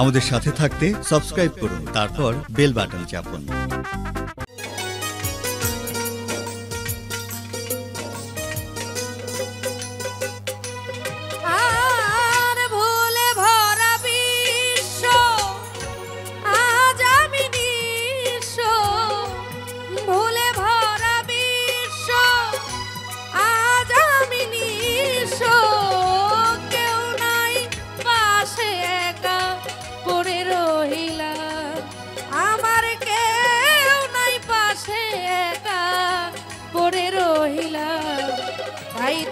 আমাদের সাথে থাকতে সাবস্ক্রাইব করুন, তারপর বেল বাটন চাপুন।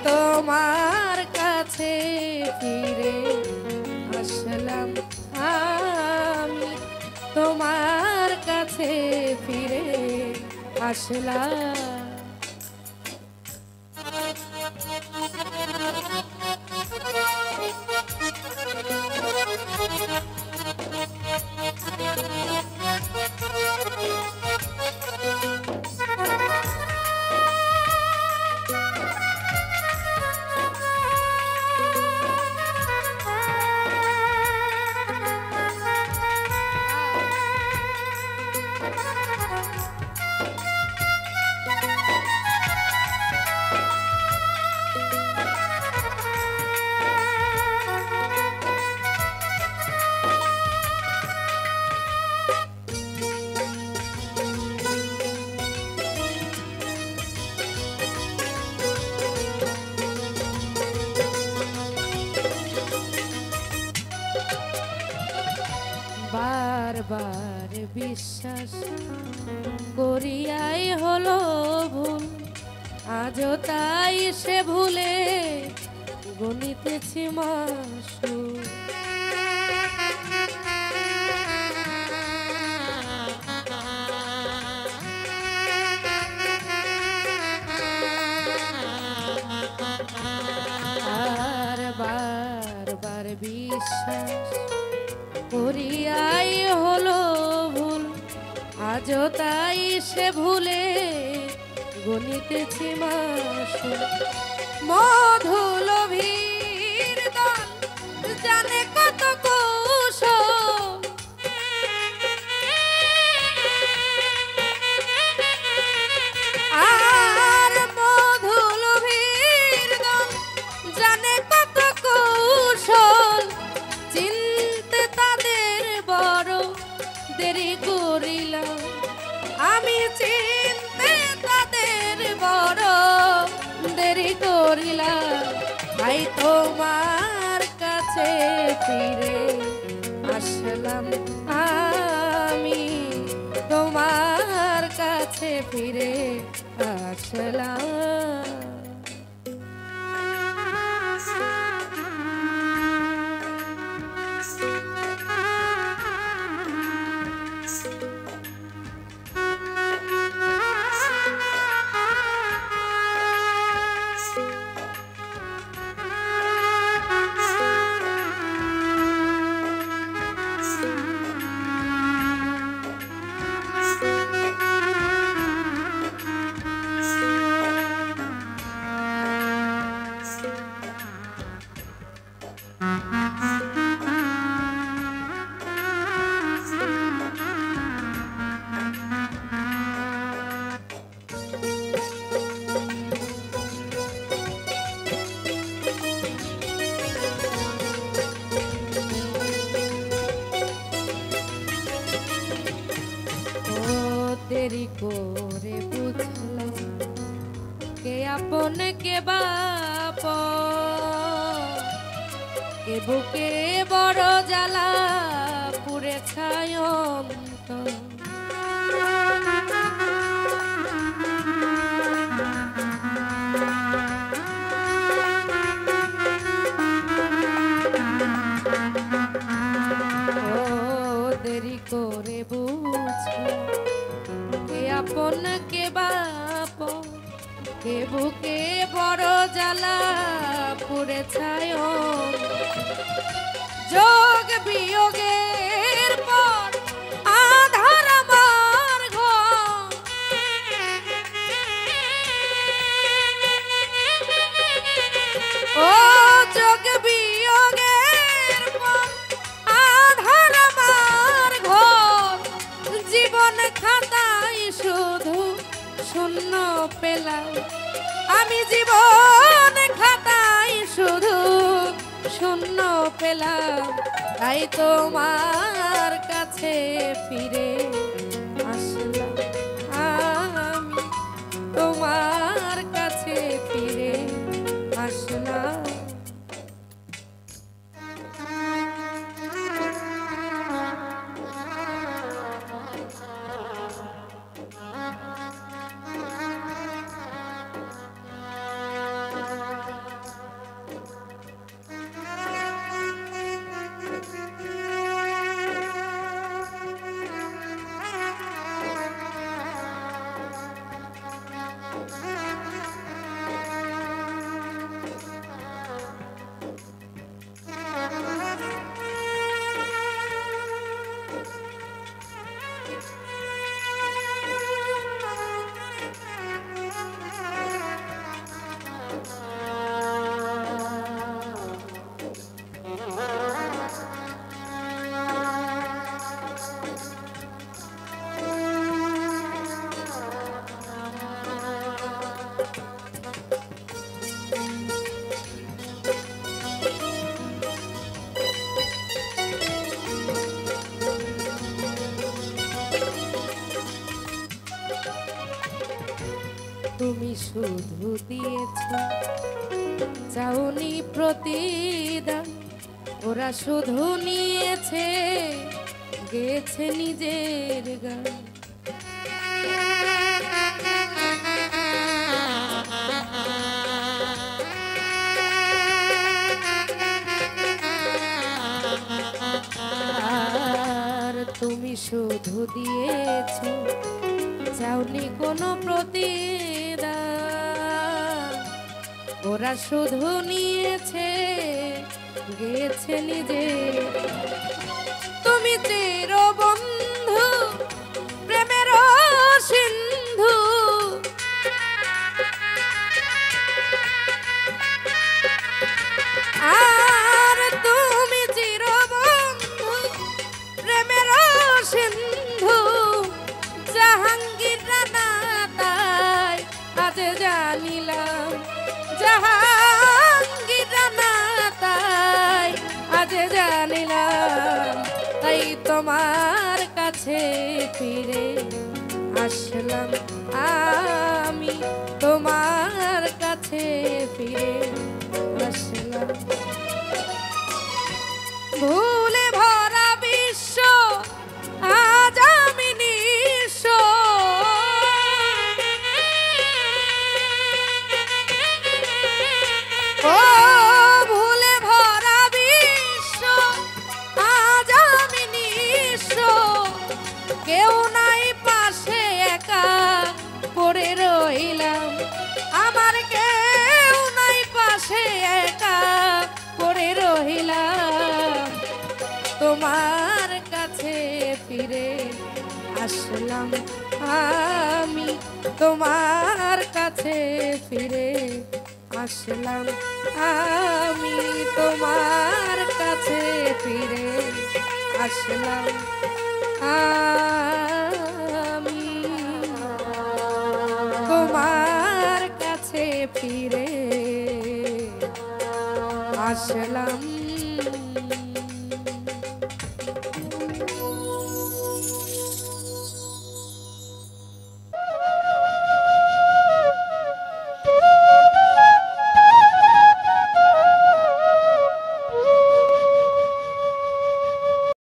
তোমার কাছে ফিরে আসলাম আমি, তোমার কাছে ফিরে আসলাম। বারবার বিশ্বাস করিয়াই হলো ভুল, আজও তাই সে ভুলে গণিতেছি মাসুল। আর বারবার বিশ্বাস করিয়াই হলো ভুল, আজও তাই সে ভুলে গণিতেছি মাসুল। মধুলোভীর দল জানে কত কৌশল, আর মধুলোভীর দল জানে কত কৌশল, দেরি করিলাম আমি চিনতে তাদের বড় দেরি করিলাম। ভাই তোমার কাছে ফিরে আসলাম আমি, তোমার কাছে ফিরে আসলাম। দেরি করে বুঝলাম কে আপন কে বাপ, কে বুকে বড় জ্বালা পুরে ছায় অন্তর। দেরি করে বুঝলাম কে আপন কে বাপ, কে বুকে বড় জ্বালা পুরে ছায়। যোগ বিয়োগের পর আধার আমার ঘর, ও যোগ বিয়োগের পর আধার আমি জীবন খাতায় শুধু শূন্য পেলাম, তাই তোমার কাছে ফিরে আসলাম। আমি তোমার কাছে ফিরে আসলাম। তুমি শুধু দিয়েছ, চাওনি প্রতিদান, ওরা শুধু নিয়েছে, গেছে নিজের গান। আর তুমি শুধু দিয়েছ, চাওনি কোনো প্রতিদান, ওরা শুধু নিয়েছে, গেছে নিজে। তুমি চির বন্ধু, প্রেমের সিন্ধু, আর তুমি চির বন্ধু, প্রেমের সিন্ধু, জাহাঙ্গীর রানা তাই আজ জানিলাম, জাহাঙ্গীর রানা তাই আজ জানিলাম। তাই তোমার কাছে ফিরে আসলাম, আমি তোমার কাছে ফিরে আসলাম। ভুলে ভরা বিশ্ব আজ আমি নিঃস্ব, ও ভুলে ভরা বিশ্ব আজ আমি নিঃস্ব, কেউ নাই পাশে একা পড়ে রইলাম, আমার কেউ নাই পাশে একা পড়ে রইলাম। তোমার কাছে ফিরে আসলাম, আমি তোমার কাছে ফিরে আসলাম, আমি তোমার কাছে ফিরে আসলাম, আমি তোমার কাছে ফিরে আসলাম।